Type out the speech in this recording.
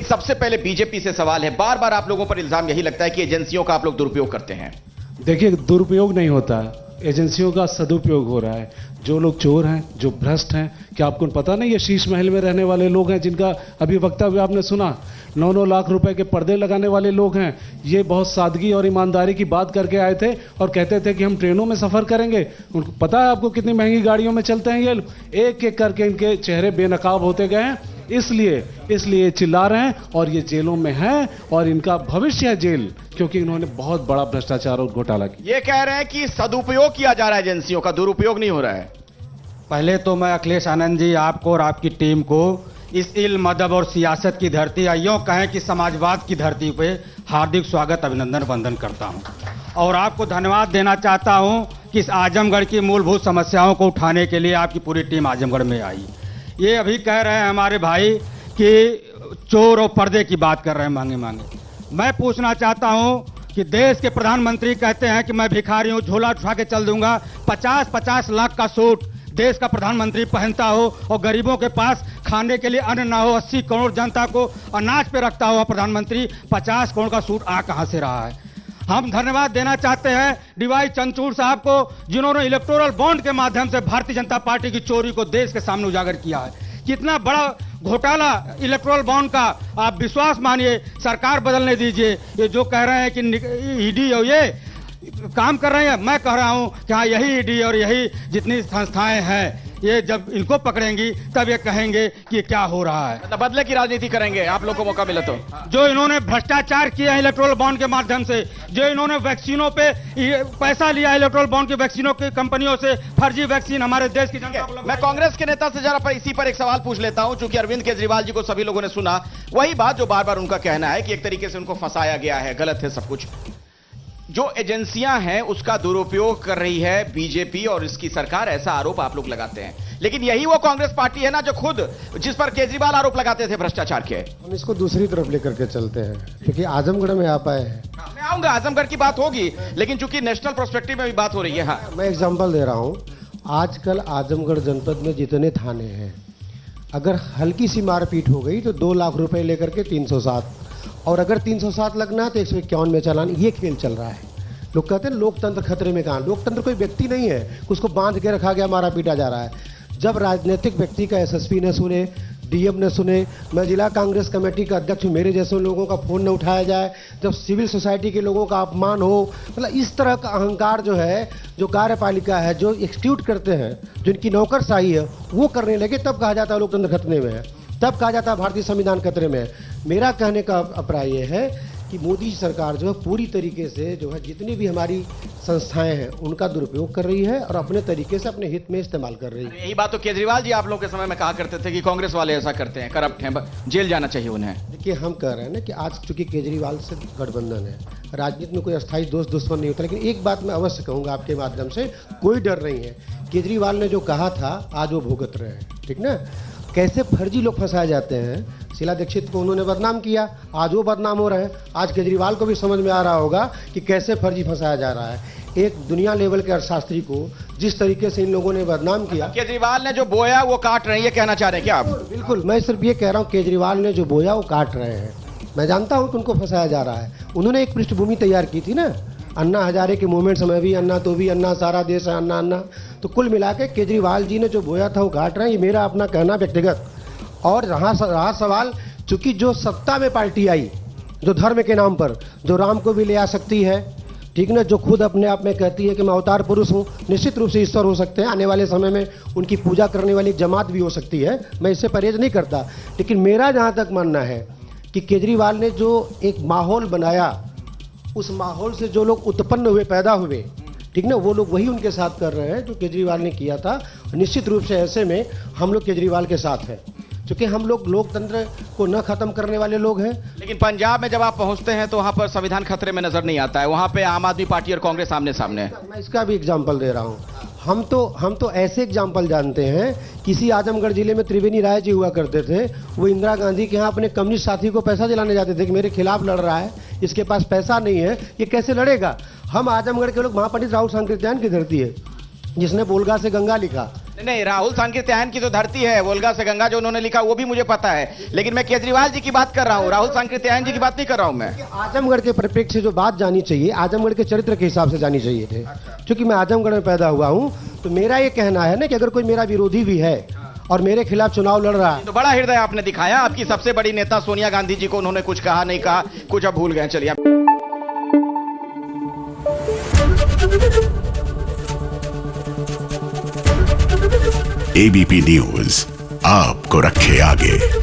सबसे पहले बीजेपी से सवाल है, बार बार आप लोगों पर इल्जाम यही लगता है कि एजेंसियों का आप लोग दुरुपयोग करते हैं। देखिए, दुरुपयोग नहीं होता, एजेंसियों का सदुपयोग हो रहा है। जो लोग चोर हैं, जो भ्रष्ट हैं, क्या आपको पता नहीं ये शीश महल में रहने वाले लोग हैं जिनका अभी वक्तव्य आपने सुना, 9-9 लाख रुपए के पर्दे लगाने वाले लोग हैं। ये बहुत सादगी और ईमानदारी की बात करके आए थे और कहते थे कि हम ट्रेनों में सफर करेंगे। उनको पता है आपको कितनी महंगी गाड़ियों में चलते हैं ये लोग? एक एक करके इनके चेहरे बेनकाब होते गए हैं, इसलिए चिल्ला रहे हैं और ये जेलों में हैं और इनका भविष्य है जेल, क्योंकि इन्होंने बहुत बड़ा भ्रष्टाचार और घोटाला किया। ये कह रहे हैं कि सदुपयोग किया जा रहा है एजेंसियों का, दुरुपयोग नहीं हो रहा है। पहले तो मैं अखिलेश आनंद जी, आपको और आपकी टीम को इस इल्म, अदब और सियासत की धरती, या यूँ कहें कि समाजवाद की धरती पे हार्दिक स्वागत, अभिनंदन, वंदन करता हूँ। और आपको धन्यवाद देना चाहता हूँ कि इस आजमगढ़ की मूलभूत समस्याओं को उठाने के लिए आपकी पूरी टीम आजमगढ़ में आई। ये अभी कह रहे हैं हमारे भाई कि चोर और पर्दे की बात कर रहे हैं मांगे मांगे। मैं पूछना चाहता हूँ कि देश के प्रधानमंत्री कहते हैं कि मैं भिखारी हूँ, झोला उठा के चल दूंगा। 50-50 लाख का सूट देश का प्रधानमंत्री पहनता हो और गरीबों के पास खाने के लिए अन्न ना हो, 80 करोड़ जनता को अनाज पे रखता हुआ प्रधानमंत्री 50 करोड़ का सूट आ कहां से रहा है। हम धन्यवाद देना चाहते हैं डीवाई चंद्रचूड़ साहब को, जिन्होंने इलेक्टोरल बॉन्ड के माध्यम से भारतीय जनता पार्टी की चोरी को देश के सामने उजागर किया है। कितना बड़ा घोटाला इलेक्टोरल बॉन्ड का, आप विश्वास मानिए, सरकार बदलने दीजिए। ये जो कह रहे हैं कि ईडी और ये काम कर रहे हैं, मैं कह रहा हूं कि हाँ, यही ईडी और यही जितनी संस्थाएं हैं, ये जब इनको पकड़ेंगी तब ये कहेंगे कि क्या हो रहा है। मतलब बदले की राजनीति करेंगे आप लोग को मौका मिले तो। जो इन्होंने भ्रष्टाचार किया है इलेक्ट्रोल बॉन्ड के माध्यम से, जो इन्होंने वैक्सीनों पे पैसा लिया इलेक्ट्रोल बॉन्ड की वैक्सीनों की कंपनियों से, फर्जी वैक्सीन हमारे देश की जनता को। मैं कांग्रेस के नेता से जरा इसी पर एक सवाल पूछ लेता हूं, चूंकि अरविंद केजरीवाल जी को सभी लोगों ने सुना, वही बात जो बार बार उनका कहना है कि एक तरीके से उनको फंसाया गया है, गलत है सब कुछ। जो एजेंसियां हैं उसका दुरुपयोग कर रही है बीजेपी और इसकी सरकार, ऐसा आरोप आप लोग लगाते हैं। लेकिन यही वो कांग्रेस पार्टी है ना जो खुद, जिस पर केजरीवाल आरोप लगाते थे भ्रष्टाचार के। हम इसको दूसरी तरफ लेकर के चलते हैं, क्योंकि आजमगढ़ में आप आए हैं। मैं आऊंगा, आजमगढ़ की बात होगी, लेकिन चूंकि नेशनल पर्सपेक्टिव में भी बात हो रही है। हाँ, मैं एग्जांपल दे रहा हूं। आजकल आजमगढ़ जनपद में जितने थाने हैं, अगर हल्की सी मारपीट हो गई तो 2 लाख रुपए लेकर के 307, और अगर 307 लगना है तो 151 में चालान। ये खेल चल रहा है। लोग कहते हैं लोकतंत्र खतरे में। कहाँ? लोकतंत्र कोई व्यक्ति नहीं है, उसको बांध के रखा गया, मारा पीटा जा रहा है। जब राजनीतिक व्यक्ति का एसएसपी ने सुने, डीएम ने सुने, मैं जिला कांग्रेस कमेटी का अध्यक्ष हूँ, मेरे जैसे लोगों का फोन न उठाया जाए, जब सिविल सोसाइटी के लोगों का अपमान हो, मतलब इस तरह का अहंकार जो है, जो कार्यपालिका है, जो एक्सक्यूट करते हैं, जो इनकी नौकरशाही है, वो करने लगे, तब कहा जाता है लोकतंत्र खतरे में है, तब कहा जाता है भारतीय संविधान खतरे में है। मेरा कहने का अभिप्राय ये है कि मोदी सरकार जो है पूरी तरीके से जो है जितनी भी हमारी संस्थाएं हैं उनका दुरुपयोग कर रही है और अपने तरीके से अपने हित में इस्तेमाल कर रही है। यही बात तो केजरीवाल जी आप लोग के समय में कहा करते थे कि कांग्रेस वाले ऐसा करते हैं, करप्ट हैं, जेल जाना चाहिए उन्हें। देखिए, हम कह रहे हैं ना कि आज चूंकि केजरीवाल से गठबंधन है, राजनीति में कोई अस्थायी दोस्त दुश्मन नहीं होता, लेकिन एक बात मैं अवश्य कहूँगा आपके माध्यम से, कोई डर नहीं है। केजरीवाल ने जो कहा था आज वो भुगत रहे हैं, ठीक ना। कैसे फर्जी लोग फंसाए जाते हैं। शीला दीक्षित को उन्होंने बदनाम किया, आज वो बदनाम हो रहे हैं। आज केजरीवाल को भी समझ में आ रहा होगा कि कैसे फर्जी फंसाया जा रहा है। एक दुनिया लेवल के अर्थशास्त्री को जिस तरीके से इन लोगों ने बदनाम किया। केजरीवाल ने जो बोया वो काट रहे हैं, ये कहना चाह रहे हैं क्या आप? बिल्कुल, मैं सिर्फ ये कह रहा हूँ, केजरीवाल ने जो बोया वो काट रहे हैं। मैं जानता हूँ कि उनको फंसाया जा रहा है। उन्होंने एक पृष्ठभूमि तैयार की थी ना, अन्ना हजारे के मूवमेंट समय भी अन्ना तो भी अन्ना, सारा देश है अन्ना अन्ना। तो कुल मिला के केजरीवाल जी ने जो बोया था वो काट रहे हैं। ये मेरा अपना कहना व्यक्तिगत। और रहा सवाल, चूंकि जो सत्ता में पार्टी आई, जो धर्म के नाम पर, जो राम को भी ले आ सकती है, ठीक ना, जो खुद अपने आप में कहती है कि मैं अवतार पुरुष हूँ, निश्चित रूप से ईश्वर हो सकते हैं। आने वाले समय में उनकी पूजा करने वाली जमात भी हो सकती है, मैं इससे परहेज नहीं करता। लेकिन मेरा जहाँ तक मानना है कि केजरीवाल ने जो एक माहौल बनाया, उस माहौल से जो लोग उत्पन्न हुए, पैदा हुए, ठीक ना, वो लोग वही उनके साथ कर रहे हैं जो केजरीवाल ने किया था। निश्चित रूप से ऐसे में हम लोग केजरीवाल के साथ हैं, क्योंकि हम लोग लोकतंत्र को न खत्म करने वाले लोग हैं। लेकिन पंजाब में जब आप पहुंचते हैं तो वहां पर संविधान खतरे में नजर नहीं आता है, वहां पे आम आदमी पार्टी और कांग्रेस सामने सामने है। मैं इसका भी एग्जांपल दे रहा हूं। हम तो ऐसे एग्जांपल जानते हैं। किसी आजमगढ़ जिले में त्रिवेणी राय जी हुआ करते थे, वो इंदिरा गांधी के यहाँ अपने कम्युनिस्ट साथी को पैसा दिलाने जाते थे कि मेरे खिलाफ लड़ रहा है, इसके पास पैसा नहीं है, ये कैसे लड़ेगा। हम आजमगढ़ के लोग, महापंडित राहुल सांकृत्यायन की धरती है, जिसने बोलगा से गंगा लिखा, नहीं, राहुल सांकृत्यायन की जो धरती है, वोल्गा से गंगा जो उन्होंने लिखा वो भी मुझे पता है, लेकिन मैं केजरीवाल जी की बात कर रहा हूं, राहुल सांकृत्यायन जी की बात नहीं कर रहा हूं मैं। आजमगढ़ के परिप्रेक्ष्य से जो बात जानी चाहिए, आजमगढ़ के चरित्र के हिसाब से जानी चाहिए थे। क्योंकि मैं आजमगढ़ में पैदा हुआ हूं, तो मेरा ये कहना है ना कि अगर कोई मेरा विरोधी भी है और मेरे खिलाफ चुनाव लड़ रहा है, तो बड़ा हृदय आपने दिखाया। आपकी सबसे बड़ी नेता सोनिया गांधी जी को उन्होंने कुछ कहा नहीं कहा, कुछ अब भूल गए। चलिए एबीपी न्यूज आपको रखे आगे।